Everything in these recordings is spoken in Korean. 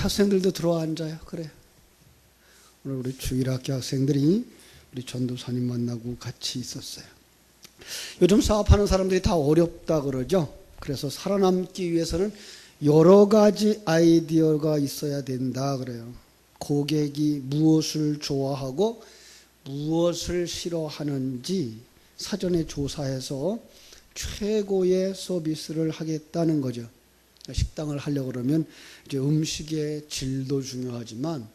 학생들도 들어와 앉아요. 그래. 오늘 우리 주일학교 학생들이 우리 전도사님 만나고 같이 있었어요. 요즘 사업하는 사람들이 다 어렵다 그러죠. 그래서 살아남기 위해서는 여러 가지 아이디어가 있어야 된다 그래요. 고객이 무엇을 좋아하고 무엇을 싫어하는지 사전에 조사해서 최고의 서비스를 하겠다는 거죠. 식당을 하려고 그러면 이제 음식의 질도 중요하지만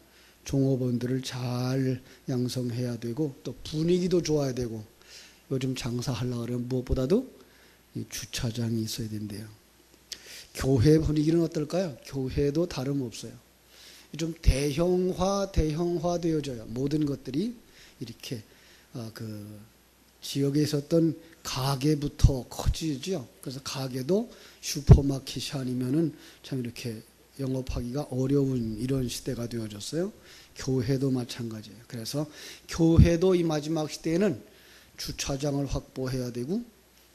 종업원들을 잘 양성해야 되고 또 분위기도 좋아야 되고 요즘 장사하려고 그러면 무엇보다도 이 주차장이 있어야 된대요. 교회 분위기는 어떨까요? 교회도 다름없어요. 좀 대형화되어져요. 모든 것들이 이렇게 그 지역에 있었던 가게부터 커지죠. 그래서 가게도 슈퍼마켓이 아니면은 참 이렇게 영업하기가 어려운 이런 시대가 되어졌어요. 교회도 마찬가지예요. 그래서 교회도 이 마지막 시대에는 주차장을 확보해야 되고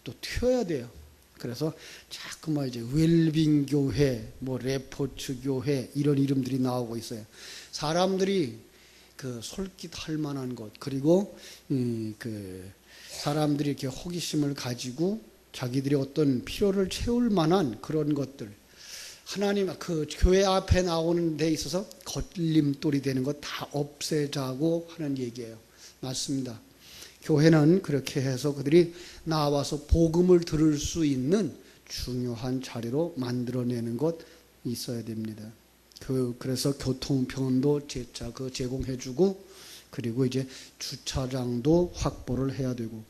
또 튀어야 돼요. 그래서 자꾸만 이제 웰빙 교회, 뭐 레포츠 교회 이런 이름들이 나오고 있어요. 사람들이 그 솔깃할 만한 것, 그리고 그 사람들이 이렇게 호기심을 가지고 자기들이 어떤 필요를 채울 만한 그런 것들, 하나님 그 교회 앞에 나오는 데 있어서 걸림돌이 되는 것 다 없애자고 하는 얘기예요. 맞습니다. 교회는 그렇게 해서 그들이 나와서 복음을 들을 수 있는 중요한 자리로 만들어내는 것 있어야 됩니다. 그래서 교통편도 제공해주고 그리고 이제 주차장도 확보를 해야 되고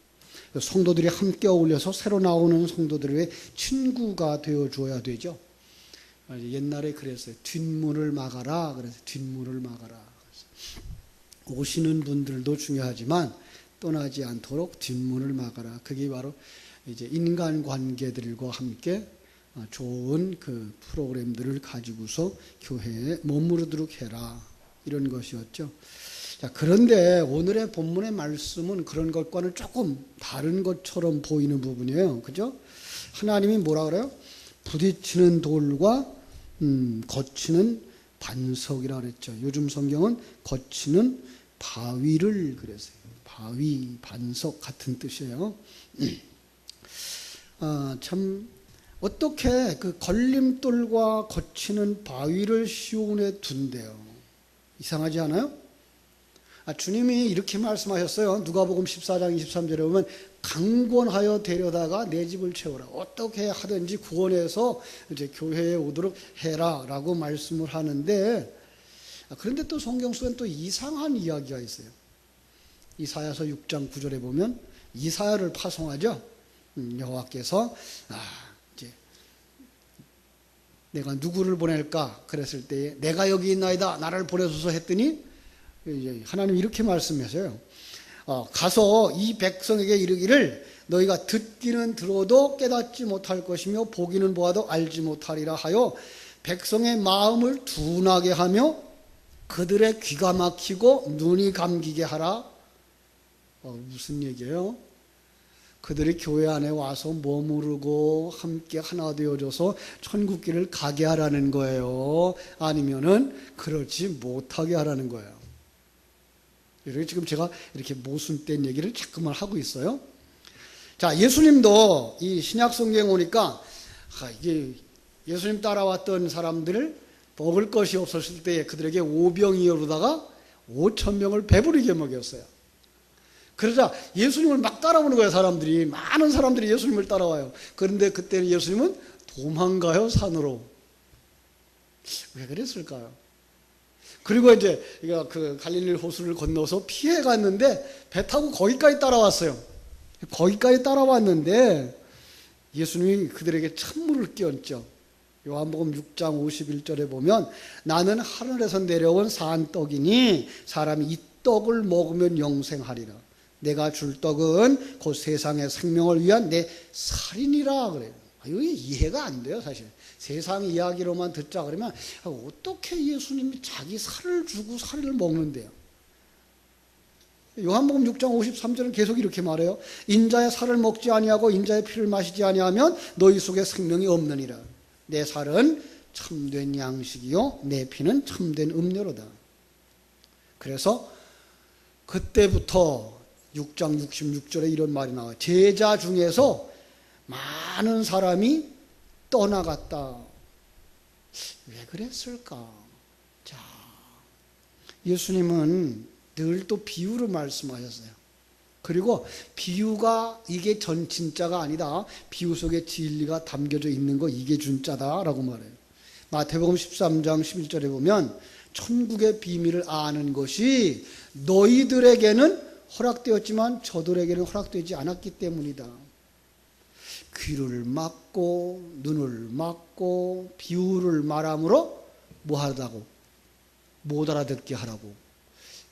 성도들이 함께 어울려서 새로 나오는 성도들의 친구가 되어줘야 되죠. 옛날에 그랬어요. 뒷문을 막아라. 그래서 뒷문을 막아라. 오시는 분들도 중요하지만 떠나지 않도록 뒷문을 막아라. 그게 바로 이제 인간관계들과 함께 좋은 그 프로그램들을 가지고서 교회에 머무르도록 해라. 이런 것이었죠. 자, 그런데 오늘의 본문의 말씀은 그런 것과는 조금 다른 것처럼 보이는 부분이에요. 그죠? 하나님이 뭐라 그래요? 부딪히는 돌과 거치는 반석이라 그랬죠. 요즘 성경은 거치는 바위를 그랬어요. 바위, 반석 같은 뜻이에요. 참 어떻게 그 걸림돌과 거치는 바위를 시온에 둔대요. 이상하지 않아요? 주님이 이렇게 말씀하셨어요. 누가복음 14장 23절에 보면 강권하여 데려다가 내 집을 채우라. 어떻게 하든지 구원해서 이제 교회에 오도록 해라라고 말씀을 하는데, 그런데 또 성경 속엔 또 이상한 이야기가 있어요. 이사야서 6장 9절에 보면 이사야를 파송하죠. 여호와께서 이제 내가 누구를 보낼까 그랬을 때에 내가 여기 있나이다 나를 보내소서 했더니 이제 하나님 이렇게 말씀하세요. 가서 이 백성에게 이르기를 너희가 듣기는 들어도 깨닫지 못할 것이며 보기는 보아도 알지 못하리라 하여 백성의 마음을 둔하게 하며 그들의 귀가 막히고 눈이 감기게 하라. 무슨 얘기예요? 그들이 교회 안에 와서 머무르고 함께 하나 되어져서 천국길을 가게 하라는 거예요? 아니면은 그렇지 못하게 하라는 거예요? 이렇게 지금 제가 이렇게 모순된 얘기를 자꾸만 하고 있어요. 자, 예수님도 이 신약 성경에 오니까 이게 예수님 따라왔던 사람들을 먹을 것이 없었을 때 그들에게 오병이어로다가 5,000명을 배부르게 먹였어요. 그러자 예수님을 막 따라오는 거예요. 사람들이 많은 사람들이 예수님을 따라와요. 그런데 그때는 예수님은 도망가요. 산으로. 왜 그랬을까요? 그리고 이제 그 갈릴리 호수를 건너서 피해 갔는데 배 타고 거기까지 따라왔어요. 거기까지 따라왔는데 예수님이 그들에게 찬물을 끼얹죠. 요한복음 6장 51절에 보면 나는 하늘에서 내려온 산떡이니 사람이 이 떡을 먹으면 영생하리라. 내가 줄 떡은 곧 세상의 생명을 위한 내 살이니라 그래요. 이게 이해가 안 돼요. 사실 세상 이야기로만 듣자 그러면 어떻게 예수님이 자기 살을 주고 살을 먹는데요? 요한복음 6장 53절은 계속 이렇게 말해요. 인자의 살을 먹지 아니하고 인자의 피를 마시지 아니하면 너희 속에 생명이 없느니라. 내 살은 참된 양식이요 내 피는 참된 음료로다. 그래서 그때부터 6장 66절에 이런 말이 나와요. 제자 중에서 많은 사람이 떠나갔다. 왜 그랬을까? 자, 예수님은 늘 또 비유로 말씀하셨어요. 그리고 비유가 이게 전 진짜가 아니다. 비유 속에 진리가 담겨져 있는 거 이게 진짜다라고 말해요. 마태복음 13장 11절에 보면 천국의 비밀을 아는 것이 너희들에게는 허락되었지만 저들에게는 허락되지 않았기 때문이다. 귀를 막고 눈을 막고 비유를 말함으로 뭐 하다고? 못 알아듣게 하라고.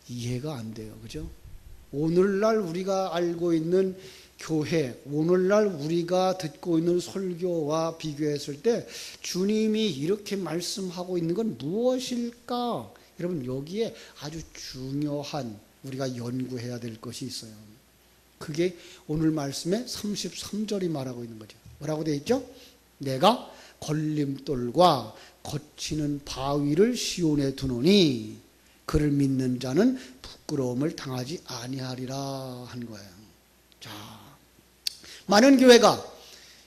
이해가 안 돼요. 그죠? 오늘날 우리가 알고 있는 교회, 오늘날 우리가 듣고 있는 설교와 비교했을 때 주님이 이렇게 말씀하고 있는 건 무엇일까? 여러분, 여기에 아주 중요한 우리가 연구해야 될 것이 있어요. 그게 오늘 말씀의 33절이 말하고 있는 거죠. 뭐라고 되어 있죠? 내가 걸림돌과 거치는 바위를 시온에 두노니 그를 믿는 자는 부끄러움을 당하지 아니하리라 한 거예요. 자, 많은 교회가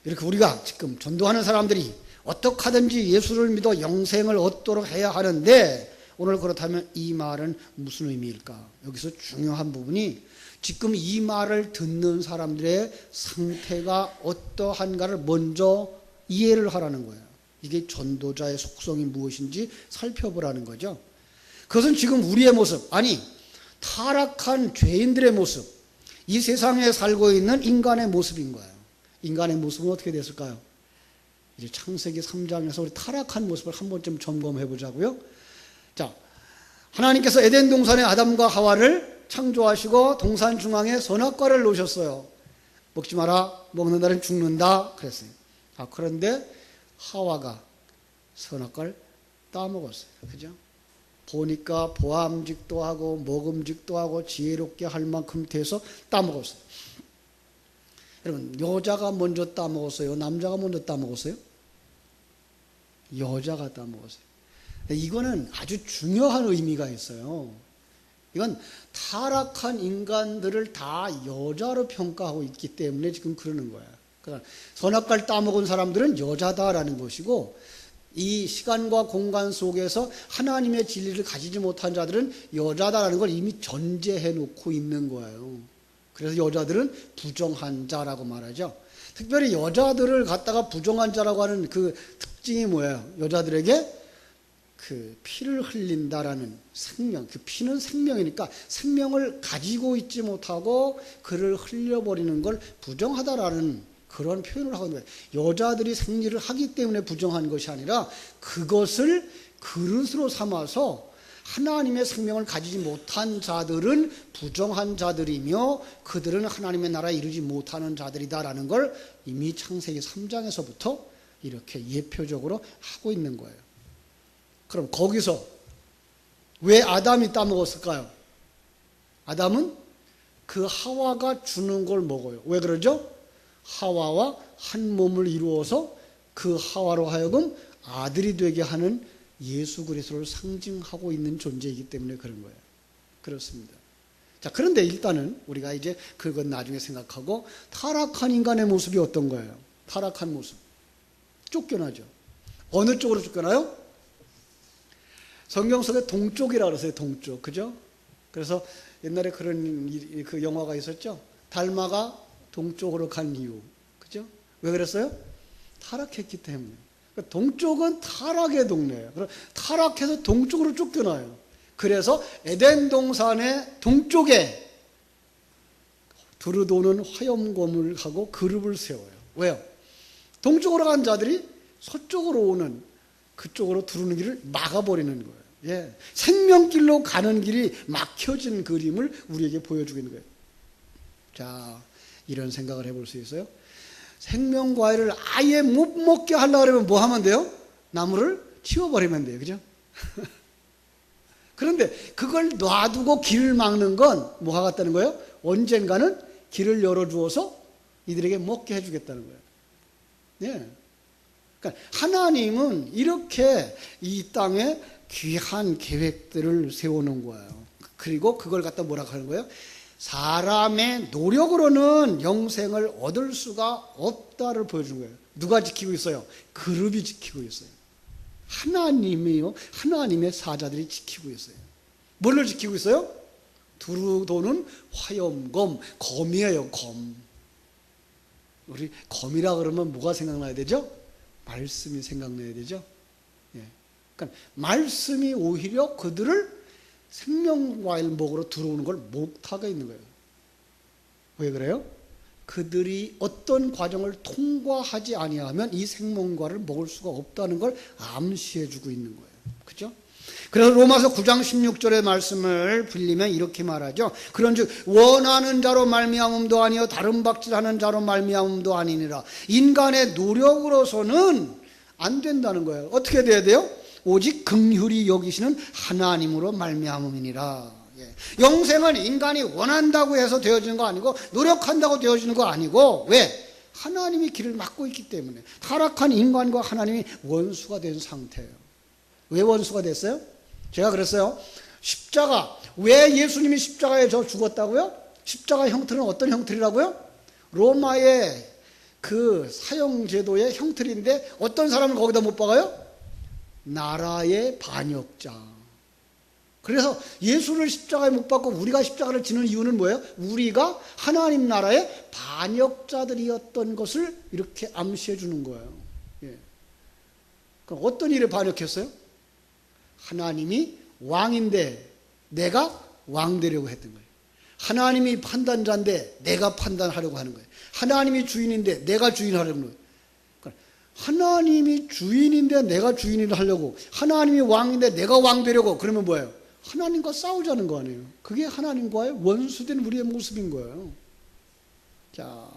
이렇게 우리가 지금 전도하는 사람들이 어떻게 하든지 예수를 믿어 영생을 얻도록 해야 하는데 오늘 그렇다면 이 말은 무슨 의미일까? 여기서 중요한 부분이 지금 이 말을 듣는 사람들의 상태가 어떠한가를 먼저 이해를 하라는 거예요. 이게 전도자의 속성이 무엇인지 살펴보라는 거죠. 그것은 지금 우리의 모습, 아니 타락한 죄인들의 모습, 이 세상에 살고 있는 인간의 모습인 거예요. 인간의 모습은 어떻게 됐을까요? 이제 창세기 3장에서 우리 타락한 모습을 한 번쯤 점검해 보자고요. 자, 하나님께서 에덴 동산에 아담과 하와를 창조하시고 동산 중앙에 선악과를 놓으셨어요. 먹지 마라, 먹는 날은 죽는다 그랬어요. 그런데 하와가 선악과를 따먹었어요. 그죠? 보니까 보암직도 하고 먹음직도 하고 지혜롭게 할 만큼 돼서 따먹었어요. 여러분, 여자가 먼저 따먹었어요? 남자가 먼저 따먹었어요? 여자가 따먹었어요. 이거는 아주 중요한 의미가 있어요. 이건 타락한 인간들을 다 여자로 평가하고 있기 때문에 지금 그러는 거예요. 그러니까 선악과를 따먹은 사람들은 여자다라는 것이고, 이 시간과 공간 속에서 하나님의 진리를 가지지 못한 자들은 여자다라는 걸 이미 전제해 놓고 있는 거예요. 그래서 여자들은 부정한 자라고 말하죠. 특별히 여자들을 갖다가 부정한 자라고 하는 그 특징이 뭐예요? 여자들에게 그 피를 흘린다라는 생명, 그 피는 생명이니까 생명을 가지고 있지 못하고 그를 흘려버리는 걸 부정하다라는 그런 표현을 하고 있는 거예요. 여자들이 생리를 하기 때문에 부정한 것이 아니라 그것을 그릇으로 삼아서 하나님의 생명을 가지지 못한 자들은 부정한 자들이며 그들은 하나님의 나라에 이르지 못하는 자들이다라는 걸 이미 창세기 3장에서부터 이렇게 예표적으로 하고 있는 거예요. 그럼 거기서 왜 아담이 따먹었을까요? 아담은 그 하와가 주는 걸 먹어요. 왜 그러죠? 하와와 한 몸을 이루어서 그 하와로 하여금 아들이 되게 하는 예수 그리스도를 상징하고 있는 존재이기 때문에 그런 거예요. 그렇습니다. 자, 그런데 일단은 우리가 이제 그건 나중에 생각하고 타락한 인간의 모습이 어떤 거예요? 타락한 모습. 쫓겨나죠. 어느 쪽으로 쫓겨나요? 성경 속에 동쪽이라고 그러세요. 동쪽. 그죠? 그래서 옛날에 그런 그 영화가 있었죠. 달마가 동쪽으로 간 이유. 그죠? 왜 그랬어요? 타락했기 때문에. 그러니까 동쪽은 타락의 동네예요. 타락해서 동쪽으로 쫓겨나요. 그래서 에덴 동산의 동쪽에 두루도는 화염검을 하고 그룹을 세워요. 왜요? 동쪽으로 간 자들이 서쪽으로 오는 그쪽으로 두르는 길을 막아버리는 거예요. 예. 생명길로 가는 길이 막혀진 그림을 우리에게 보여주고 있는 거예요. 자, 이런 생각을 해볼 수 있어요. 생명과일을 아예 못 먹게 하려고 하면 뭐 하면 돼요? 나무를 치워버리면 돼요. 그죠? 그런데 그걸 놔두고 길을 막는 건 뭐가 같다는 거예요? 언젠가는 길을 열어주어서 이들에게 먹게 해주겠다는 거예요. 예. 그러니까 하나님은 이렇게 이 땅에 귀한 계획들을 세우는 거예요. 그리고 그걸 갖다 뭐라고 하는 거예요? 사람의 노력으로는 영생을 얻을 수가 없다를 보여주는 거예요. 누가 지키고 있어요? 그룹이 지키고 있어요. 하나님이요, 하나님의 사자들이 지키고 있어요. 뭘로 지키고 있어요? 두루 도는 화염검, 검이에요, 검. 우리 검이라 그러면 뭐가 생각나야 되죠? 말씀이 생각나야 되죠. 예. 그러니까 말씀이 오히려 그들을 생명과일 먹으러 들어오는 걸 못하게 있는 거예요. 왜 그래요? 그들이 어떤 과정을 통과하지 아니하면 이 생명과를 먹을 수가 없다는 걸 암시해 주고 있는 거예요. 그죠? 그래서 로마서 9장 16절의 말씀을 빌리면 이렇게 말하죠. 그런즉 원하는 자로 말미암음도 아니요 다른 박질하는 자로 말미암음도 아니니라. 인간의 노력으로서는 안 된다는 거예요. 어떻게 돼야 돼요? 오직 긍휼히 여기시는 하나님으로 말미암음이니라. 영생은 인간이 원한다고 해서 되어지는 거 아니고 노력한다고 되어지는 거 아니고, 왜? 하나님이 길을 막고 있기 때문에. 타락한 인간과 하나님이 원수가 된 상태예요. 왜 원수가 됐어요? 제가 그랬어요. 십자가, 왜 예수님이 십자가에 저 죽었다고요? 십자가 형틀은 어떤 형틀이라고요? 로마의 그 사형제도의 형틀인데 어떤 사람을 거기다 못 박아요? 나라의 반역자. 그래서 예수를 십자가에 못 박고 우리가 십자가를 지는 이유는 뭐예요? 우리가 하나님 나라의 반역자들이었던 것을 이렇게 암시해 주는 거예요. 예. 그럼 어떤 일에 반역했어요? 하나님이 왕인데 내가 왕 되려고 했던 거예요. 하나님이 판단자인데 내가 판단하려고 하는 거예요. 하나님이 주인인데 내가 주인하려는 거예요. 그러니까 하나님이 주인인데 내가 주인을 하려고, 하나님이 왕인데 내가 왕 되려고, 그러면 뭐예요? 하나님과 싸우자는 거 아니에요. 그게 하나님과의 원수된 우리의 모습인 거예요. 자,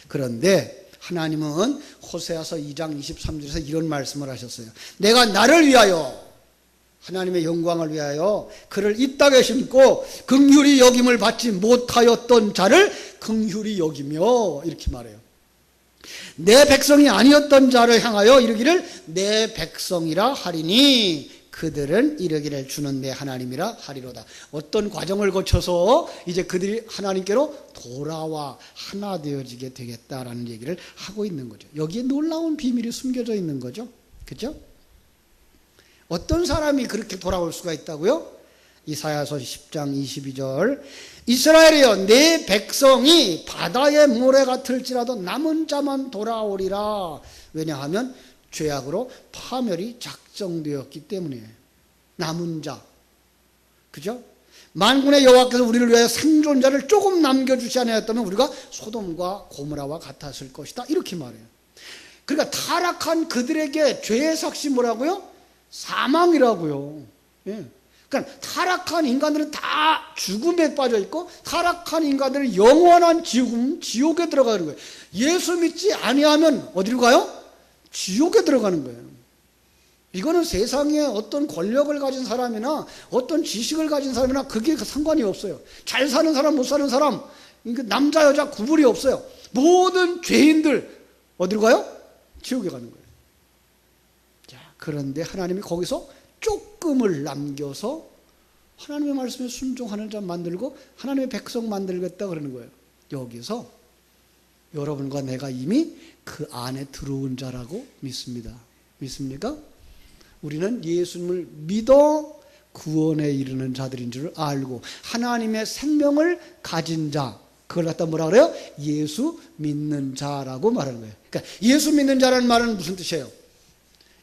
그런데 하나님은 호세아서 2장 23절에서 이런 말씀을 하셨어요. 내가 나를 위하여, 하나님의 영광을 위하여 그를 이 땅에 심고 긍휼히 여김을 받지 못하였던 자를 긍휼히 여기며, 이렇게 말해요. 내 백성이 아니었던 자를 향하여 이르기를 내 백성이라 하리니 그들은 이르기를 주는 내 하나님이라 하리로다. 어떤 과정을 거쳐서 이제 그들이 하나님께로 돌아와 하나 되어지게 되겠다라는 얘기를 하고 있는 거죠. 여기에 놀라운 비밀이 숨겨져 있는 거죠. 그렇죠? 어떤 사람이 그렇게 돌아올 수가 있다고요? 이사야서 10장 22절, 이스라엘이여 내 백성이 바다의 모래 같을지라도 남은 자만 돌아오리라. 왜냐하면 죄악으로 파멸이 작정되었기 때문에. 남은 자, 그죠? 만군의 여호와께서 우리를 위하여 생존자를 조금 남겨주지 않았다면 우리가 소돔과 고모라와 같았을 것이다, 이렇게 말해요. 그러니까 타락한 그들에게 죄의 삭시 뭐라고요? 사망이라고요. 예. 그러니까 타락한 인간들은 다 죽음에 빠져 있고, 타락한 인간들은 영원한 지옥에 들어가는 거예요. 예수 믿지 아니하면 어디로 가요? 지옥에 들어가는 거예요. 이거는 세상에 어떤 권력을 가진 사람이나 어떤 지식을 가진 사람이나 그게 상관이 없어요. 잘 사는 사람, 못 사는 사람, 남자 여자 구분이 없어요. 모든 죄인들 어디로 가요? 지옥에 가는 거예요. 자, 그런데 하나님이 거기서 조금을 남겨서 하나님의 말씀에 순종하는 자 만들고 하나님의 백성 만들겠다 그러는 거예요. 여기서 여러분과 내가 이미 그 안에 들어온 자라고 믿습니다. 믿습니까? 우리는 예수님을 믿어 구원에 이르는 자들인 줄 알고 하나님의 생명을 가진 자, 그걸 갖다 뭐라 그래요? 예수 믿는 자라고 말하는 거예요. 그러니까 예수 믿는 자라는 말은 무슨 뜻이에요?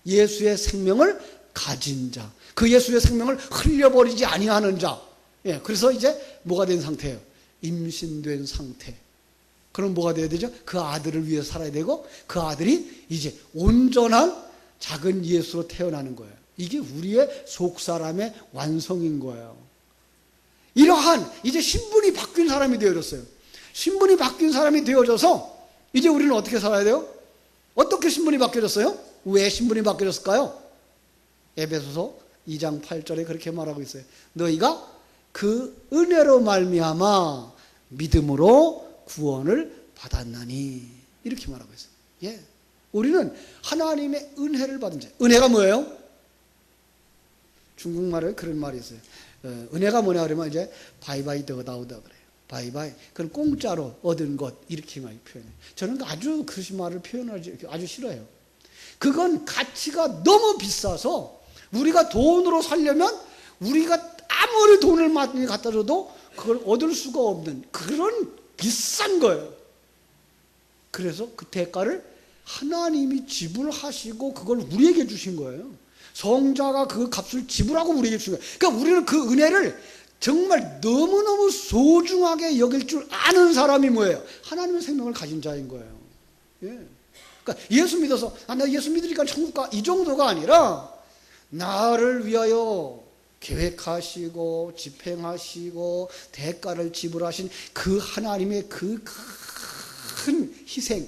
예수의 생명을 가진 자, 그 예수의 생명을 흘려버리지 아니하는 자. 예, 그래서 이제 뭐가 된 상태예요? 임신된 상태. 그럼 뭐가 돼야 되죠? 그 아들을 위해 살아야 되고, 그 아들이 이제 온전한 작은 예수로 태어나는 거예요. 이게 우리의 속사람의 완성인 거예요. 이러한 이제 신분이 바뀐 사람이 되어졌어요. 신분이 바뀐 사람이 되어져서 이제 우리는 어떻게 살아야 돼요? 어떻게 신분이 바뀌어졌어요? 왜 신분이 바뀌어졌을까요? 에베소서 2장 8절에 그렇게 말하고 있어요. 너희가 그 은혜로 말미암아 믿음으로 구원을 받았나니, 이렇게 말하고 있어요. 예. 우리는 하나님의 은혜를 받은 자. 은혜가 뭐예요? 중국말에 그런 말이 있어요. 은혜가 뭐냐 그러면 이제 바이바이 더다우다 그래요. 바이바이. 그건 공짜로 얻은 것 이렇게 많이 표현해요. 저는 아주 그 말을 표현하지 아주 싫어요. 그건 가치가 너무 비싸서 우리가 돈으로 살려면 우리가 아무리 돈을 많이 갖다 줘도 그걸 얻을 수가 없는 그런 비싼 거예요. 그래서 그 대가를 하나님이 지불하시고 그걸 우리에게 주신 거예요. 성자가 그 값을 지불하고 우리에게 주신 거예요. 그러니까 우리는 그 은혜를 정말 너무너무 소중하게 여길 줄 아는 사람이 뭐예요? 하나님의 생명을 가진 자인 거예요. 예. 그러니까 예수 믿어서 나 예수 믿으니까 천국 가 이 정도가 아니라 나를 위하여 계획하시고 집행하시고 대가를 지불하신 그 하나님의 그 큰 희생,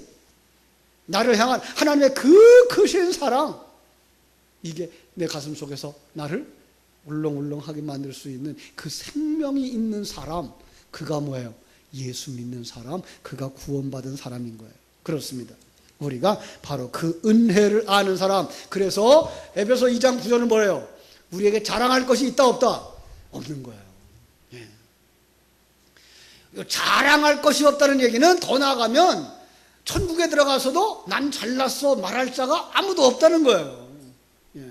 나를 향한 하나님의 그 크신 사랑, 이게 내 가슴 속에서 나를 울렁울렁하게 만들 수 있는 그 생명이 있는 사람, 그가 뭐예요? 예수 믿는 사람, 그가 구원받은 사람인 거예요. 그렇습니다. 우리가 바로 그 은혜를 아는 사람. 그래서 에베소 2장 9절은 뭐예요? 우리에게 자랑할 것이 있다 없다? 없는 거예요. 예. 자랑할 것이 없다는 얘기는 더 나아가면 천국에 들어가서도 난 잘났어 말할 자가 아무도 없다는 거예요. 예.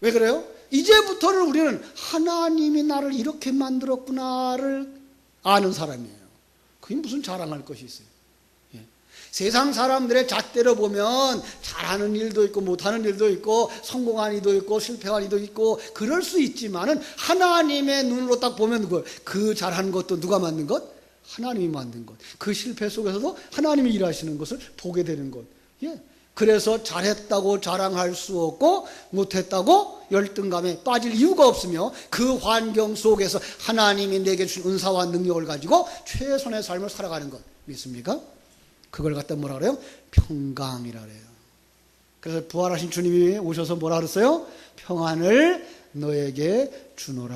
왜 그래요? 이제부터는 우리는 하나님이 나를 이렇게 만들었구나를 아는 사람이에요. 그게 무슨 자랑할 것이 있어요. 세상 사람들의 잣대로 보면 잘하는 일도 있고 못하는 일도 있고 성공한 일도 있고 실패한 일도 있고 그럴 수 있지만은 하나님의 눈으로 딱 보면 그 잘한 것도 누가 만든 것? 하나님이 만든 것. 그 실패 속에서도 하나님이 일하시는 것을 보게 되는 것. 예. 그래서 잘했다고 자랑할 수 없고 못했다고 열등감에 빠질 이유가 없으며 그 환경 속에서 하나님이 내게 준 은사와 능력을 가지고 최선의 삶을 살아가는 것. 믿습니까? 그걸 갖다 뭐라 그래요? 평강이라 그래요. 그래서 부활하신 주님이 오셔서 뭐라 그랬어요? 평안을 너에게 주노라.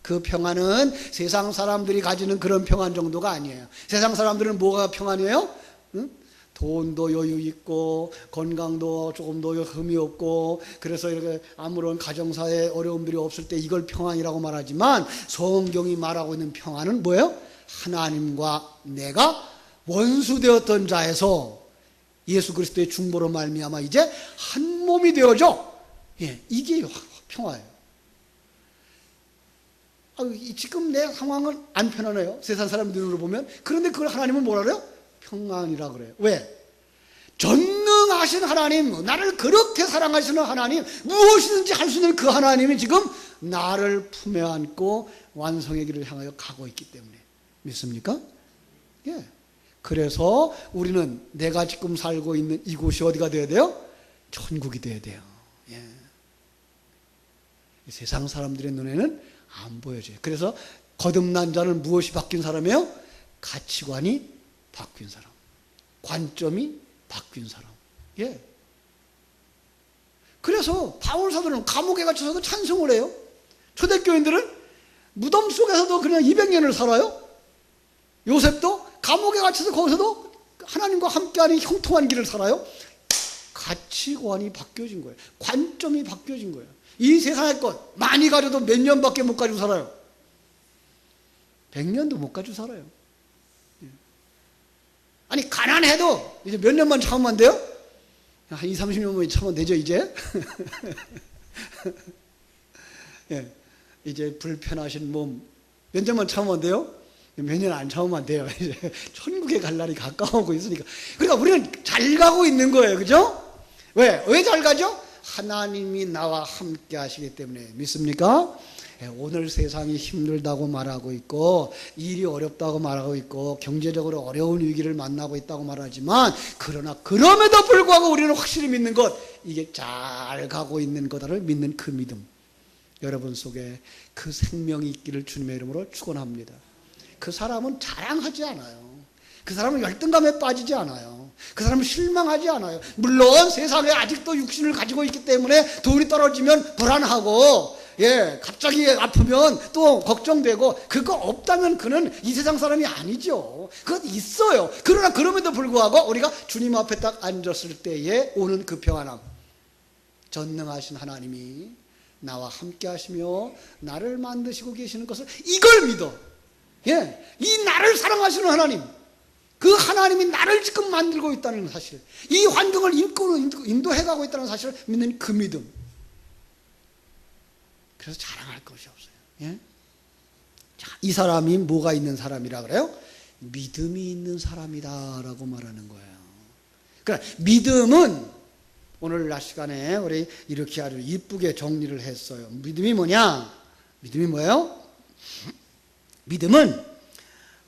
그 평안은 세상 사람들이 가지는 그런 평안 정도가 아니에요. 세상 사람들은 뭐가 평안이에요? 응? 돈도 여유 있고 건강도 조금 더 흠이 없고 그래서 이렇게 아무런 가정사에 어려움들이 없을 때 이걸 평안이라고 말하지만 성경이 말하고 있는 평안은 뭐예요? 하나님과 내가 원수되었던 자에서 예수 그리스도의 중보로 말미암아 이제 한 몸이 되어져. 예, 이게 평화예요. 지금 내 상황은 안 편하네요. 세상 사람들로 보면. 그런데 그걸 하나님은 뭐라 그래요? 평안이라 그래요. 왜? 전능하신 하나님, 나를 그렇게 사랑하시는 하나님, 무엇이든지 할 수 있는 그 하나님이 지금 나를 품에 안고 완성의 길을 향하여 가고 있기 때문에. 믿습니까? 예. 그래서 우리는 내가 지금 살고 있는 이곳이 어디가 되어야 돼요? 천국이 되어야 돼요. 예. 세상 사람들의 눈에는 안 보여져요. 그래서 거듭난 자는 무엇이 바뀐 사람이에요? 가치관이 바뀐 사람, 관점이 바뀐 사람. 예. 그래서 바울 사도는 감옥에 갇혀서도 찬송을 해요. 초대교인들은 무덤 속에서도 그냥 200년을 살아요. 요셉도 감옥에 갇혀서 거기서도 하나님과 함께하는 형통한 길을 살아요. 가치관이 바뀌어진 거예요. 관점이 바뀌어진 거예요. 이 세상의 것 많이 가져도 몇 년밖에 못 가지고 살아요. 100년도 못 가지고 살아요. 아니 가난해도 이제 몇 년만 참으면 안 돼요? 한 20, 30년만 참으면 되죠 이제? 예, 이제 불편하신 몸 몇 년만 참으면 안 돼요? 몇 년 안 참으면 안 돼요. 이제 천국에 갈 날이 가까워오고 있으니까. 그러니까 우리는 잘 가고 있는 거예요. 그죠? 왜? 왜 잘 가죠? 하나님이 나와 함께 하시기 때문에. 믿습니까? 오늘 세상이 힘들다고 말하고 있고 일이 어렵다고 말하고 있고 경제적으로 어려운 위기를 만나고 있다고 말하지만 그러나 그럼에도 불구하고 우리는 확실히 믿는 것, 이게 잘 가고 있는 거다를 믿는 그 믿음, 여러분 속에 그 생명이 있기를 주님의 이름으로 축원합니다. 그 사람은 자랑하지 않아요. 그 사람은 열등감에 빠지지 않아요. 그 사람은 실망하지 않아요. 물론 세상에 아직도 육신을 가지고 있기 때문에 돈이 떨어지면 불안하고 예, 갑자기 아프면 또 걱정되고, 그거 없다면 그는 이 세상 사람이 아니죠. 그건 있어요. 그러나 그럼에도 불구하고 우리가 주님 앞에 딱 앉았을 때에 오는 그 평안함, 전능하신 하나님이 나와 함께 하시며 나를 만드시고 계시는 것을, 이걸 믿어. 예, 이 나를 사랑하시는 하나님, 그 하나님이 나를 지금 만들고 있다는 사실, 이 환경을 인도해가고 있다는 사실을 믿는 그 믿음. 그래서 자랑할 것이 없어요. 예? 자, 이 사람이 뭐가 있는 사람이라 그래요? 믿음이 있는 사람이다라고 말하는 거예요. 그러니까 믿음은 오늘 낮 시간에 우리 이렇게 아주 이쁘게 정리를 했어요. 믿음이 뭐냐? 믿음이 뭐예요? 믿음은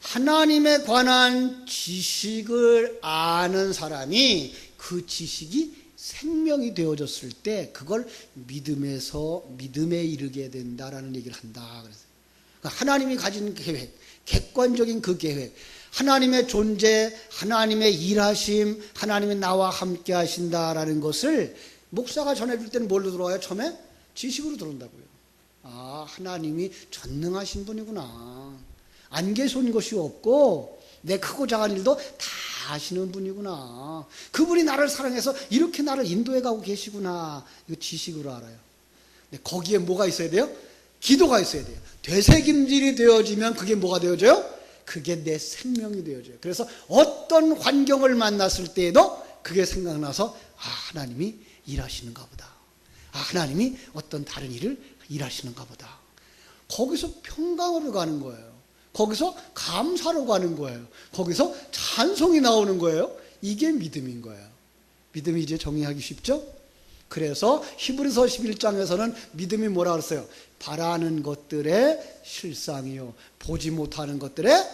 하나님에 관한 지식을 아는 사람이 그 지식이 생명이 되어졌을 때 그걸 믿음에 이르게 된다라는 얘기를 한다. 그래서 하나님이 가진 계획, 객관적인 그 계획, 하나님의 존재, 하나님의 일하심, 하나님이 나와 함께 하신다라는 것을 목사가 전해줄 때는 뭘로 들어와요? 처음에 지식으로 들어온다고요. 아, 하나님이 전능하신 분이구나. 안 계신 것이 없고 내 크고 작은 일도 다 아시는 분이구나. 그분이 나를 사랑해서 이렇게 나를 인도해 가고 계시구나. 이거 지식으로 알아요. 근데 거기에 뭐가 있어야 돼요? 기도가 있어야 돼요. 되새김질이 되어지면 그게 뭐가 되어져요? 그게 내 생명이 되어져요. 그래서 어떤 환경을 만났을 때에도 그게 생각나서, 아, 하나님이 일하시는가 보다. 아, 하나님이 어떤 다른 일을 일하시는가 보다. 거기서 평강으로 가는 거예요. 거기서 감사로 가는 거예요. 거기서 찬송이 나오는 거예요. 이게 믿음인 거예요. 믿음이 이제 정의하기 쉽죠? 그래서 히브리서 11장에서는 믿음이 뭐라 그랬어요? 바라는 것들의 실상이요, 보지 못하는 것들의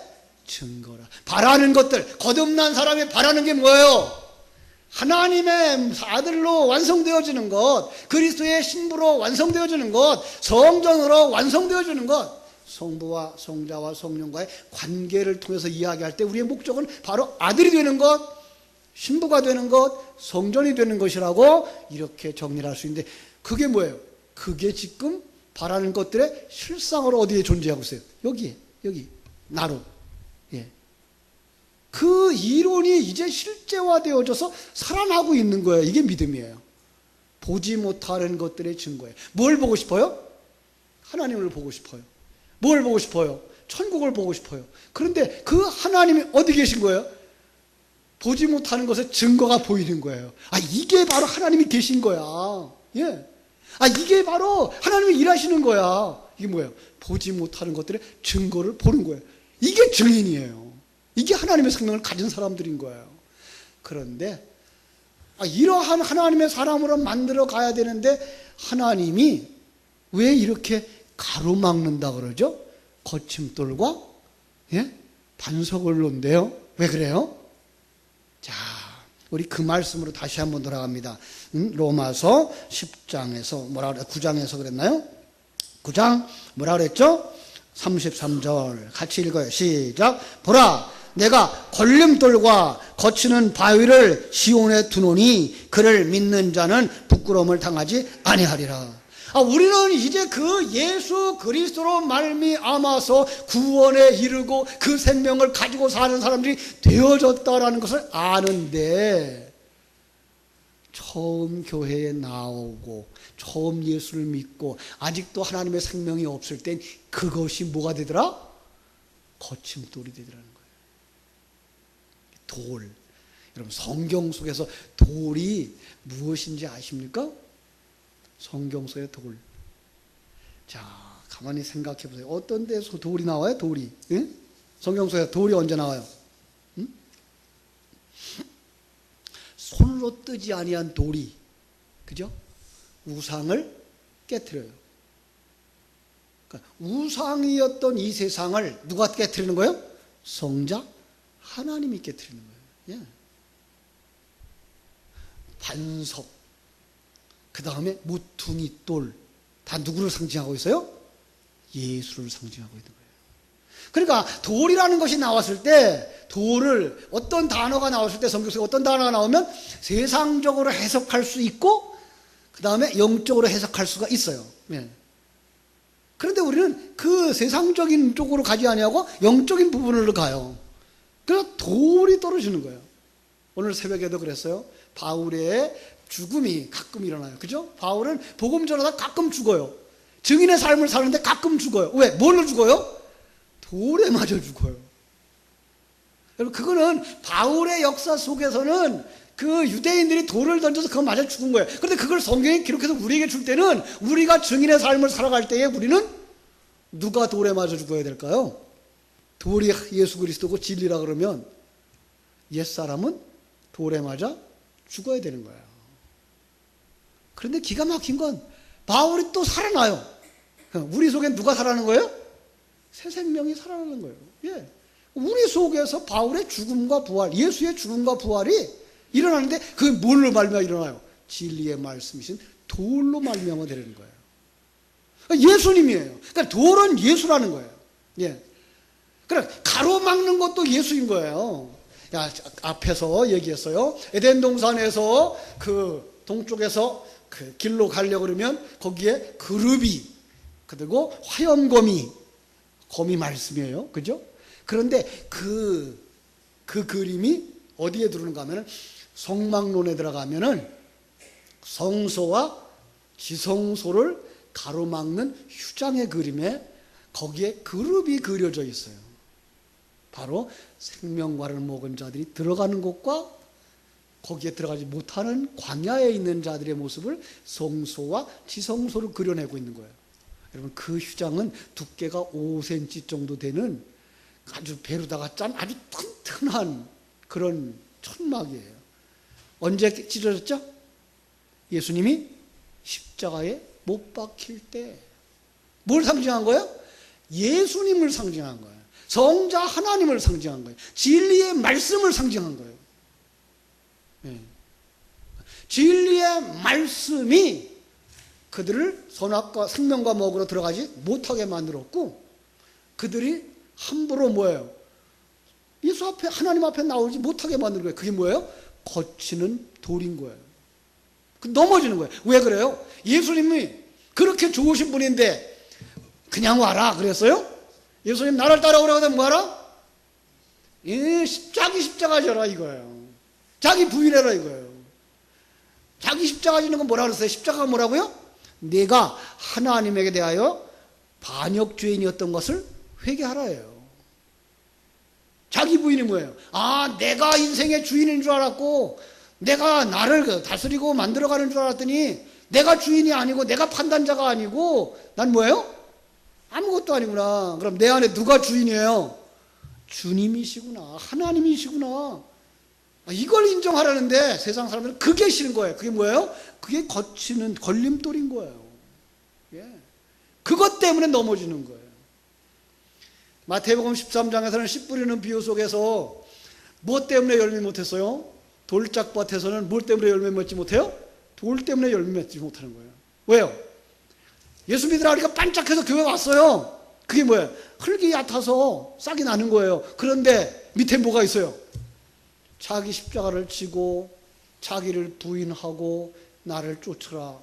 증거라. 바라는 것들, 거듭난 사람이 바라는 게 뭐예요? 하나님의 아들로 완성되어지는 것, 그리스도의 신부로 완성되어지는 것, 성전으로 완성되어지는 것, 성부와 성자와 성령과의 관계를 통해서 이야기할 때 우리의 목적은 바로 아들이 되는 것, 신부가 되는 것, 성전이 되는 것이라고 이렇게 정리를 할 수 있는데, 그게 뭐예요? 그게 지금 바라는 것들의 실상으로 어디에 존재하고 있어요? 여기 나로. 예. 그 이론이 이제 실제화되어져서 살아나고 있는 거예요. 이게 믿음이에요. 보지 못하는 것들의 증거예요. 뭘 보고 싶어요? 하나님을 보고 싶어요. 뭘 보고 싶어요? 천국을 보고 싶어요. 그런데 그 하나님이 어디 계신 거예요? 보지 못하는 것의 증거가 보이는 거예요. 아, 이게 바로 하나님이 계신 거야. 예. 아, 이게 바로 하나님이 일하시는 거야. 이게 뭐예요? 보지 못하는 것들의 증거를 보는 거예요. 이게 증인이에요. 이게 하나님의 생명을 가진 사람들인 거예요. 그런데 이러한 하나님의 사람으로 만들어 가야 되는데 하나님이 왜 이렇게 가로막는다 그러죠? 거침돌과 반석을 놓는데요. 왜 그래요? 자, 우리 그 말씀으로 다시 한번 돌아갑니다. 로마서 10장에서 뭐라 그래? 9장에서 그랬나요? 9장 뭐라 그랬죠? 33절 같이 읽어요. 시작. 보라, 내가 걸림돌과 거치는 바위를 시온에 두노니 그를 믿는 자는 부끄러움을 당하지 아니하리라. 우리는 이제 그 예수 그리스도로 말미암아서 구원에 이르고 그 생명을 가지고 사는 사람들이 되어졌다라는 것을 아는데, 처음 교회에 나오고 처음 예수를 믿고 아직도 하나님의 생명이 없을 땐 그것이 뭐가 되더라? 거침돌이 되더라는 거예요. 돌. 여러분, 성경 속에서 돌이 무엇인지 아십니까? 성경 속의 돌. 자, 가만히 생각해 보세요. 어떤 데서 돌이 나와요? 돌이. 응? 성경 속에 돌이 언제 나와요? 응? 손으로 뜨지 아니한 돌이, 그죠? 우상을 깨트려요. 그러니까 우상이었던 이 세상을 누가 깨트리는 거예요? 성자 하나님이 깨트리는 거예요. 예. 반석, 그 다음에 모퉁이 돌, 다 누구를 상징하고 있어요? 예수를 상징하고 있는 거예요. 그러니까 돌이라는 것이 나왔을 때, 돌을 어떤 단어가 나왔을 때, 성경 속에 어떤 단어가 나오면 세상적으로 해석할 수 있고 그 다음에 영적으로 해석할 수가 있어요. 예. 그런데 우리는 그 세상적인 쪽으로 가지 아니하고 영적인 부분으로 가요. 그래서 돌이 떨어지는 거예요. 오늘 새벽에도 그랬어요. 바울의 죽음이 가끔 일어나요. 그죠? 바울은 복음 전하다 가끔 죽어요. 증인의 삶을 사는데 가끔 죽어요. 왜? 뭘로 죽어요? 돌에 맞아 죽어요. 여러분, 그거는 바울의 역사 속에서는 그 유대인들이 돌을 던져서 그거 맞아 죽은 거예요. 그런데 그걸 성경에 기록해서 우리에게 줄 때는 우리가 증인의 삶을 살아갈 때에 우리는 누가 돌에 맞아 죽어야 될까요? 돌이 예수 그리스도고 진리라 그러면 옛사람은 돌에 맞아 죽어야 되는 거예요. 그런데 기가 막힌 건 바울이 또 살아나요. 우리 속엔 누가 살아나는 거예요? 새 생명이 살아나는 거예요. 예. 우리 속에서 바울의 죽음과 부활, 예수의 죽음과 부활이 일어나는데 그게 뭘로 말미암아 일어나요? 진리의 말씀이신 돌로 말미암아 되는 거예요. 예수님이에요. 그러니까 돌은 예수라는 거예요. 예. 그래 가로막는 것도 예수인 거예요. 야, 앞에서 얘기했어요. 에덴 동산에서 그 동쪽에서 그 길로 가려고 그러면 거기에 그룹이 그리고 화염검이 검이 말씀이에요. 그죠? 그런데 그 그림이 어디에 들어오는가 하면은 성막론에 들어가면은 성소와 지성소를 가로막는 휴장의 그림에 거기에 그룹이 그려져 있어요. 바로 생명과를 먹은 자들이 들어가는 곳과 거기에 들어가지 못하는 광야에 있는 자들의 모습을 성소와 지성소로 그려내고 있는 거예요. 여러분, 그 휴장은 두께가 5cm 정도 되는 아주 베르다가 짠 아주 튼튼한 그런 천막이에요. 언제 찢어졌죠? 예수님이 십자가에 못 박힐 때. 뭘 상징한 거예요? 예수님을 상징한 거예요. 성자 하나님을 상징한 거예요. 진리의 말씀을 상징한 거예요. 네. 진리의 말씀이 그들을 선악과 생명과 먹으러 들어가지 못하게 만들었고, 그들이 함부로 뭐예요? 예수 앞에, 하나님 앞에 나오지 못하게 만든 거예요. 그게 뭐예요? 거치는 돌인 거예요. 넘어지는 거예요. 왜 그래요? 예수님이 그렇게 좋으신 분인데 그냥 와라 그랬어요? 예수님 나를 따라오라고 뭐 하라? 자기 십자가 져라 이거예요. 자기 부인해라 이거예요. 자기 십자가 지는 건 뭐라 그랬어요? 십자가가 뭐라고요? 내가 하나님에게 대하여 반역죄인이었던 것을 회개하라예요. 자기 부인이 뭐예요? 아, 내가 인생의 주인인 줄 알았고 내가 나를 다스리고 만들어가는 줄 알았더니 내가 주인이 아니고 내가 판단자가 아니고 난 뭐예요? 아무것도 아니구나. 그럼 내 안에 누가 주인이에요? 주님이시구나. 하나님이시구나. 이걸 인정하라는데 세상 사람들은 그게 싫은 거예요. 그게 뭐예요? 그게 거치는 걸림돌인 거예요. 예. 그것 때문에 넘어지는 거예요. 마태복음 13장에서는 씨 뿌리는 비유 속에서 무엇 때문에 열매 못했어요? 돌짝밭에서는 뭘 때문에 열매 맺지 못해요? 돌 때문에 열매 맺지 못하는 거예요. 왜요? 예수 믿으라 하니까 반짝해서 교회 왔어요. 그게 뭐예요? 흙이 얕아서 싹이 나는 거예요. 그런데 밑에 뭐가 있어요? 자기 십자가를 지고 자기를 부인하고 나를 쫓으라.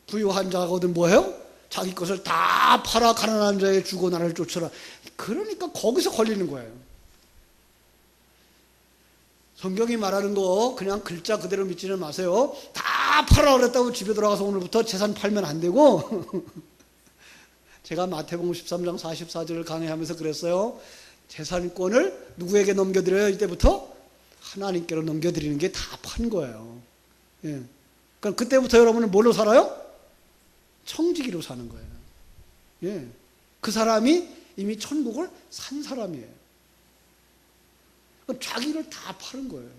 부유한 자거든 뭐예요? 자기 것을 다 팔아 가난한 자에 주고 나를 쫓으라. 그러니까 거기서 걸리는 거예요. 성경이 말하는 거 그냥 글자 그대로 믿지는 마세요. 다 팔아 그랬다고 집에 들어가서 오늘부터 재산 팔면 안 되고 제가 마태복음 13장 44절을 강의하면서 그랬어요. 재산권을 누구에게 넘겨드려요? 이때부터 하나님께로 넘겨드리는 게 다 판 거예요. 예. 그럼 그때부터 여러분은 뭘로 살아요? 청지기로 사는 거예요. 예. 그 사람이 이미 천국을 산 사람이에요. 자기를 다 파는 거예요.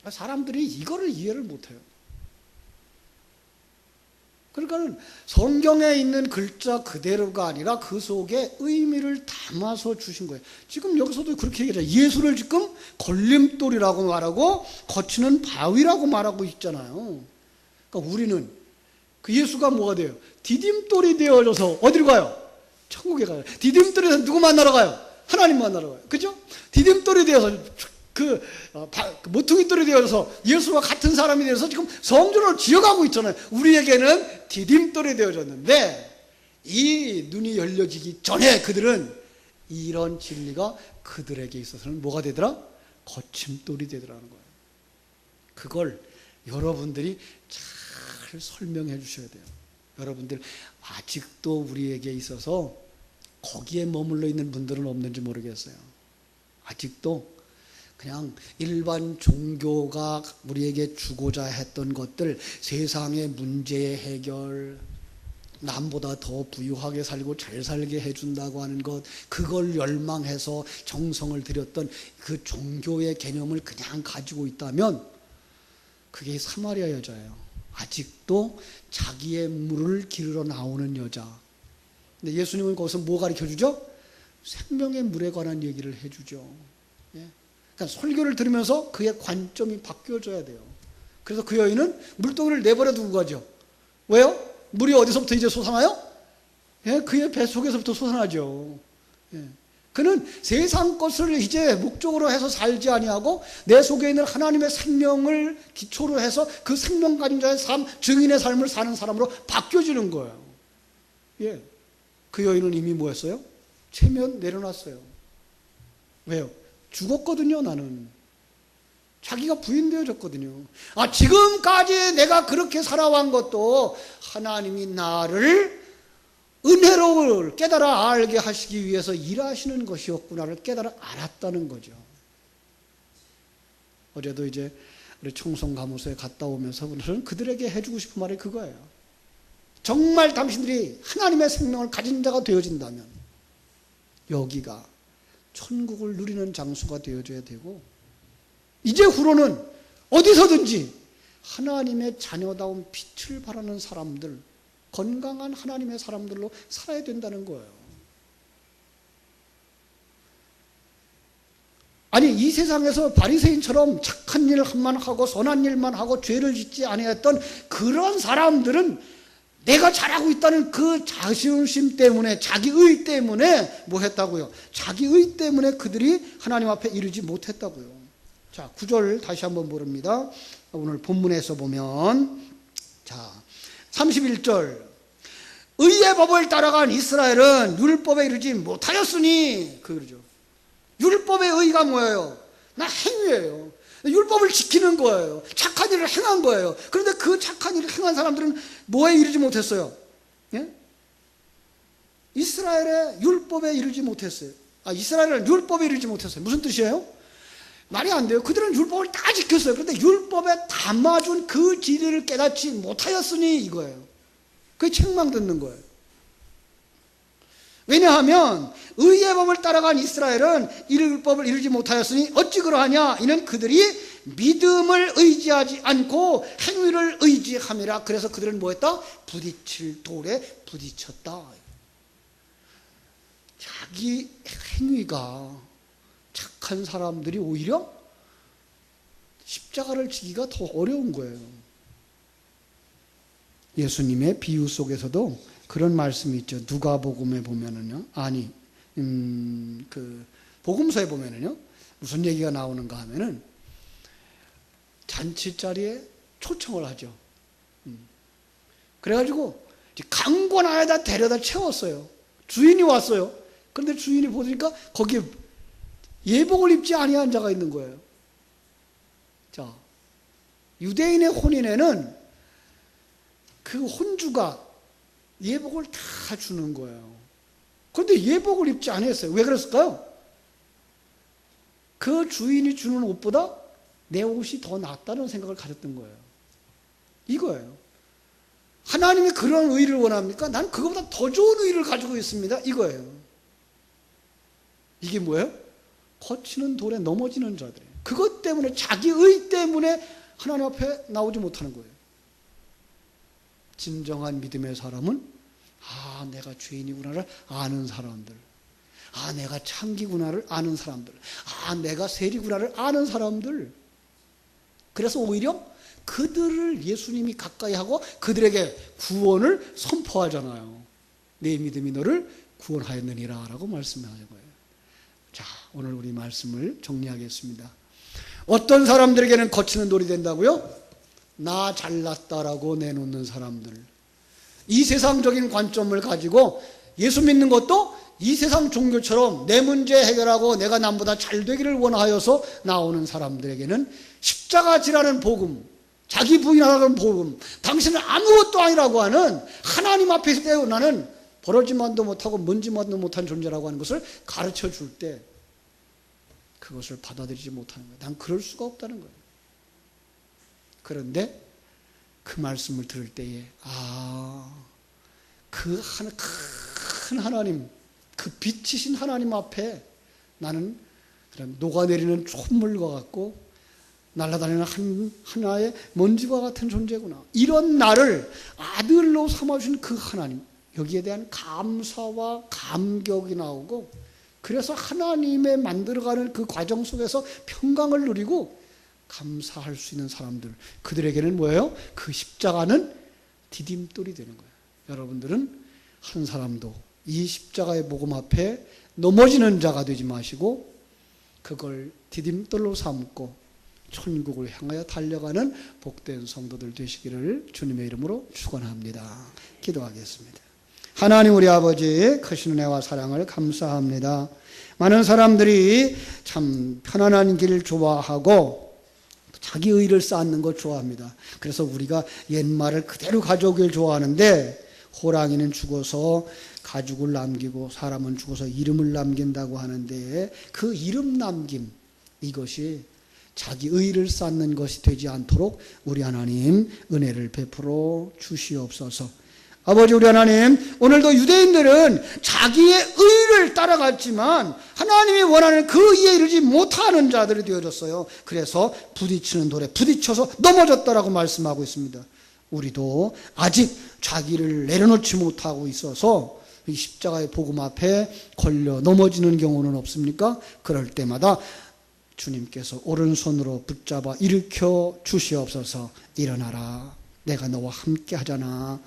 사람들이 이거를 이해를 못해요. 그러니까 성경에 있는 글자 그대로가 아니라 그 속에 의미를 담아서 주신 거예요. 지금 여기서도 그렇게 얘기하잖아요. 예수를 지금 걸림돌이라고 말하고 거치는 바위라고 말하고 있잖아요. 그러니까 우리는 그 예수가 뭐가 돼요? 디딤돌이 되어져서 어디로 가요? 천국에 가요. 디딤돌에서 누구 만나러 가요? 하나님 만나러 가요. 그죠? 디딤돌이 되어서 모퉁이돌이 되어서 예수와 같은 사람이 되어서 지금 성전을 지어가고 있잖아요. 우리에게는 디딤돌이 되어졌는데 이 눈이 열려지기 전에 그들은 이런 진리가 그들에게 있어서는 뭐가 되더라? 거침돌이 되더라는 거예요. 그걸 여러분들이 잘 설명해 주셔야 돼요. 여러분들 아직도 우리에게 있어서 거기에 머물러 있는 분들은 없는지 모르겠어요. 아직도 그냥 일반 종교가 우리에게 주고자 했던 것들, 세상의 문제의 해결, 남보다 더 부유하게 살고 잘 살게 해준다고 하는 것, 그걸 열망해서 정성을 들였던 그 종교의 개념을 그냥 가지고 있다면 그게 사마리아 여자예요. 아직도 자기의 물을 기르러 나오는 여자. 근데 예수님은 거기서 뭐 가르쳐주죠? 생명의 물에 관한 얘기를 해주죠. 예? 그러니까 설교를 들으면서 그의 관점이 바뀌어져야 돼요. 그래서 그 여인은 물동이를 내버려 두고 가죠. 왜요? 물이 어디서부터 이제 솟아나요? 예? 그의 뱃속에서부터 솟아나죠. 예. 그는 세상 것을 이제 목적으로 해서 살지 아니하고 내 속에 있는 하나님의 생명을 기초로 해서 그 생명 가진 자의 삶, 증인의 삶을 사는 사람으로 바뀌어지는 거예요. 예. 그 여인은 이미 뭐였어요? 체면 내려놨어요. 왜요? 죽었거든요, 나는. 자기가 부인되어졌거든요. 지금까지 내가 그렇게 살아온 것도 하나님이 나를 은혜로 깨달아 알게 하시기 위해서 일하시는 것이었구나를 깨달아 알았다는 거죠. 어제도 이제 우리 청송가무소에 갔다 오면서 저는 그들에게 해주고 싶은 말이 그거예요. 정말 당신들이 하나님의 생명을 가진 자가 되어진다면 여기가 천국을 누리는 장소가 되어줘야 되고, 이제 후로는 어디서든지 하나님의 자녀다운 빛을 발하는 사람들, 건강한 하나님의 사람들로 살아야 된다는 거예요. 아니, 이 세상에서 바리새인처럼 착한 일만 하고 선한 일만 하고 죄를 짓지 아니했던 그런 사람들은 내가 잘하고 있다는 그 자존심 때문에, 자기의 때문에 뭐 했다고요? 자기의 때문에 그들이 하나님 앞에 이르지 못했다고요. 자, 9절 다시 한번 보릅니다. 오늘 본문에서 보면, 자, 31절. 의의 법을 따라간 이스라엘은 율법에 이르지 못하였으니, 그러죠. 율법의 의가 뭐예요? 나 행위예요. 율법을 지키는 거예요. 착한 일을 행한 거예요. 그런데 그 착한 일을 행한 사람들은 뭐에 이르지 못했어요? 예? 이스라엘의 율법에 이르지 못했어요. 이스라엘은 율법에 이르지 못했어요. 무슨 뜻이에요? 말이 안 돼요. 그들은 율법을 다 지켰어요. 그런데 율법에 담아준 그 진리를 깨닫지 못하였으니 이거예요. 그게 책망 듣는 거예요. 왜냐하면 의의 법을 따라간 이스라엘은 이 율법을 이루지 못하였으니 어찌 그러하냐? 이는 그들이 믿음을 의지하지 않고 행위를 의지함이라. 그래서 그들은 뭐했다? 부딪힐 돌에 부딪혔다. 자기 행위가 착한 사람들이 오히려 십자가를 지기가 더 어려운 거예요. 예수님의 비유 속에서도 그런 말씀이 있죠. 누가복음에 보면은요, 그 복음서에 보면은요, 무슨 얘기가 나오는가 하면은 잔치 자리에 초청을 하죠. 그래가지고 강권 안에다 데려다 채웠어요. 주인이 왔어요. 그런데 주인이 보니까 거기에 예복을 입지 아니한 자가 있는 거예요. 자, 유대인의 혼인에는 그 혼주가 예복을 다 주는 거예요. 그런데 예복을 입지 않았어요. 왜 그랬을까요? 그 주인이 주는 옷보다 내 옷이 더 낫다는 생각을 가졌던 거예요. 이거예요. 하나님이 그런 의를 원합니까? 난 그거보다 더 좋은 의를 가지고 있습니다. 이거예요. 이게 뭐예요? 거치는 돌에 넘어지는 자들이에요. 그것 때문에, 자기 의 때문에 하나님 앞에 나오지 못하는 거예요. 진정한 믿음의 사람은 내가 죄인이구나를 아는 사람들, 내가 창기구나를 아는 사람들, 내가 세리구나를 아는 사람들. 그래서 오히려 그들을 예수님이 가까이 하고 그들에게 구원을 선포하잖아요. 내 믿음이 너를 구원하였느니라 라고 말씀하는 거예요. 자, 오늘 우리 말씀을 정리하겠습니다. 어떤 사람들에게는 거치는 돌이 된다고요? 나 잘났다라고 내놓는 사람들. 이 세상적인 관점을 가지고 예수 믿는 것도 이 세상 종교처럼 내 문제 해결하고 내가 남보다 잘 되기를 원하여서 나오는 사람들에게는 십자가지라는 복음, 자기 부인하라는 복음, 당신은 아무것도 아니라고 하는 하나님 앞에서 때요 나는 버러지만도 못하고 먼지만도 못한 존재라고 하는 것을 가르쳐 줄 때 그것을 받아들이지 못하는 거예요. 난 그럴 수가 없다는 거예요. 그런데 그 말씀을 들을 때에 그 큰 하나님, 그 빛이신 하나님 앞에 나는 그런 녹아내리는 촛물과 같고 날아다니는 하나의 먼지와 같은 존재구나. 이런 나를 아들로 삼아주신 그 하나님, 여기에 대한 감사와 감격이 나오고, 그래서 하나님의 만들어가는 그 과정 속에서 평강을 누리고 감사할 수 있는 사람들, 그들에게는 뭐예요? 그 십자가는 디딤돌이 되는 거예요. 여러분들은 한 사람도 이 십자가의 복음 앞에 넘어지는 자가 되지 마시고 그걸 디딤돌로 삼고 천국을 향하여 달려가는 복된 성도들 되시기를 주님의 이름으로 축원합니다. 기도하겠습니다. 하나님 우리 아버지 크신 은혜와 사랑을 감사합니다. 많은 사람들이 참 편안한 길 좋아하고 자기 의를 쌓는 것 좋아합니다. 그래서 우리가 옛말을 그대로 가져오길 좋아하는데, 호랑이는 죽어서 가죽을 남기고 사람은 죽어서 이름을 남긴다고 하는데, 그 이름 남김, 이것이 자기 의를 쌓는 것이 되지 않도록 우리 하나님 은혜를 베풀어 주시옵소서. 아버지 우리 하나님, 오늘도 유대인들은 자기의 의를 따라갔지만 하나님이 원하는 그 의에 이르지 못하는 자들이 되어졌어요. 그래서 부딪히는 돌에 부딪혀서 넘어졌다라고 말씀하고 있습니다. 우리도 아직 자기를 내려놓지 못하고 있어서 이 십자가의 복음 앞에 걸려 넘어지는 경우는 없습니까? 그럴 때마다 주님께서 오른손으로 붙잡아 일으켜 주시옵소서. 일어나라, 내가 너와 함께 하잖아,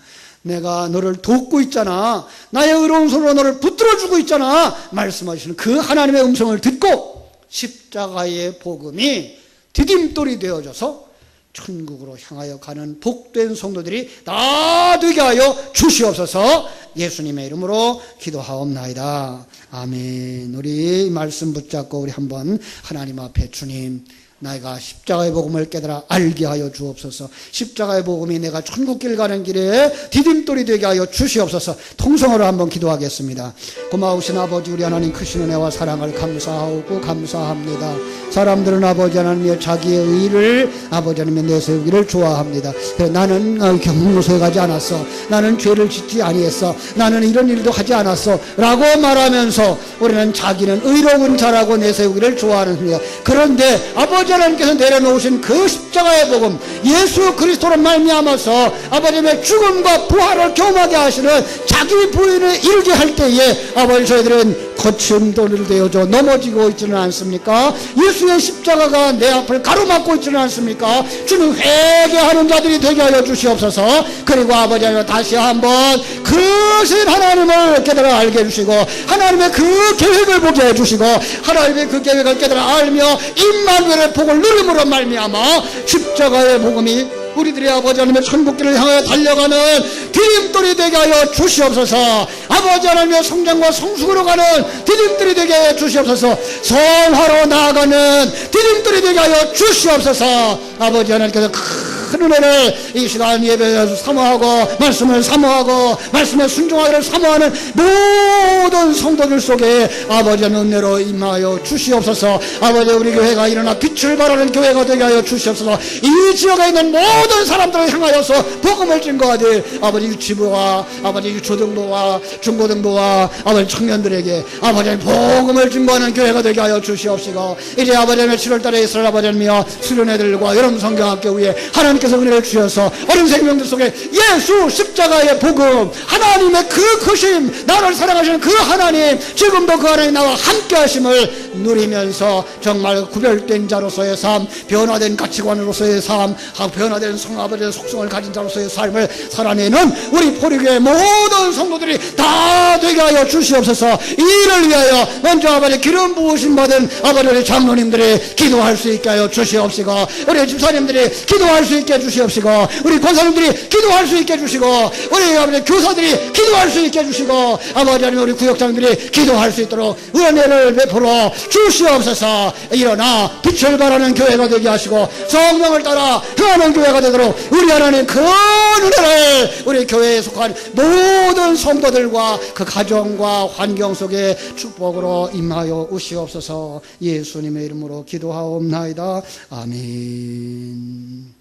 내가 너를 돕고 있잖아, 나의 의로운 손으로 너를 붙들어주고 있잖아 말씀하시는 그 하나님의 음성을 듣고 십자가의 복음이 디딤돌이 되어져서 천국으로 향하여 가는 복된 성도들이 다 되게 하여 주시옵소서. 예수님의 이름으로 기도하옵나이다. 아멘. 우리 이 말씀 붙잡고 우리 한번 하나님 앞에, 주님, 내가 십자가의 복음을 깨달아 알게 하여 주옵소서. 십자가의 복음이 내가 천국길 가는 길에 디딤돌이 되게 하여 주시옵소서. 통성으로 한번 기도하겠습니다. 고마우신 아버지 우리 하나님, 크신 은혜와 사랑을 감사하고 감사합니다. 사람들은 아버지 하나님의 자기의 의를 아버지 하나님의 내세우기를 좋아합니다. 나는 경무소에 가지 않았어, 나는 죄를 짓지 아니했어, 나는 이런 일도 하지 않았어 라고 말하면서 우리는 자기는 의로운 자라고 내세우기를 좋아하는데, 그런데 아버지 하나님께서 내려놓으신 그 십자가의 복음, 예수 그리스도로 말미암아서 아버지의 죽음과 부활을 경험하게 하시는 자기 부인을 이루게 할 때에 아버지 저희들은 거친 돌을 되어져 넘어지고 있지는 않습니까? 예수의 십자가가 내 앞을 가로막고 있지는 않습니까? 주는 회개하는 자들이 되게 하여 주시옵소서. 그리고 아버지 하나님 다시 한번 크신 하나님을 깨달아 알게 해주시고 하나님의 그 계획을 보게 해주시고 하나님의 그 계획을 깨달아 알며 임마누엘의 복을 누림으로 말미암아 십자가의 복음이 우리들의 아버지 하나님의 천국길을 향하여 달려가는 디딤돌이 되게 하여 주시옵소서. 아버지 하나님의 성장과 성숙으로 가는 디딤돌이 되게 하여 주시옵소서. 성화로 나아가는 디딤돌이 되게 하여 주시옵소서. 아버지 하나님께서 큰 은혜를 이 시간 예배에서 사모하고 말씀을 사모하고 말씀에 순종하기를 사모하는 모든 성도들 속에 아버지 은혜로 임하여 주시옵소서. 아버지 우리 교회가 일어나 빛을 발하는 교회가 되게 하여 주시옵소서. 이 지역에 있는 모든 사람들을 향하여서 복음을 증거하되 아버지 유치부와 아버지 유초등부와 중고등부와 아버지 청년들에게 아버지 복음을 증거하는 교회가 되게 하여 주시옵시고, 이제 아버지 7월달에 이스라엘 아버지며 수련회들과 여름 성경학교 위에 하나님 하나님께서 은혜를 주셔서 어린 생명들 속에 예수 십자가의 복음, 하나님의 그 크심, 나를 사랑하시는 그 하나님, 지금도 그 하나님 나와 함께 하심을 누리면서 정말 구별된 자로서의 삶, 변화된 가치관으로서의 삶, 변화된 성아버지의 속성을 가진 자로서의 삶을 살아내는 우리 포리교의 모든 성도들이 다 되게 하여 주시옵소서. 이를 위하여 먼저 아버지 기름 부으심 받은 아버지 우리 장로님들이 기도할 수 있게 하여 주시옵시고, 우리 집사님들이 기도할 수 있게 해주시옵시고, 우리 권사님들이 기도할 수 있게 해주시고, 우리 아버지 교사들이 기도할 수 있게 해주시고, 아버지 하나님 우리 구역장들이 기도할 수 있도록 은혜를 베풀어 주시옵소서. 일어나 빛을 발하는 교회가 되게 하시고 성령을 따라 행하는 교회가 되도록 우리 하나님 그 은혜를 우리 교회에 속한 모든 성도들과 그 가정과 환경 속에 축복으로 임하여 주시옵소서. 예수님의 이름으로 기도하옵나이다. 아멘.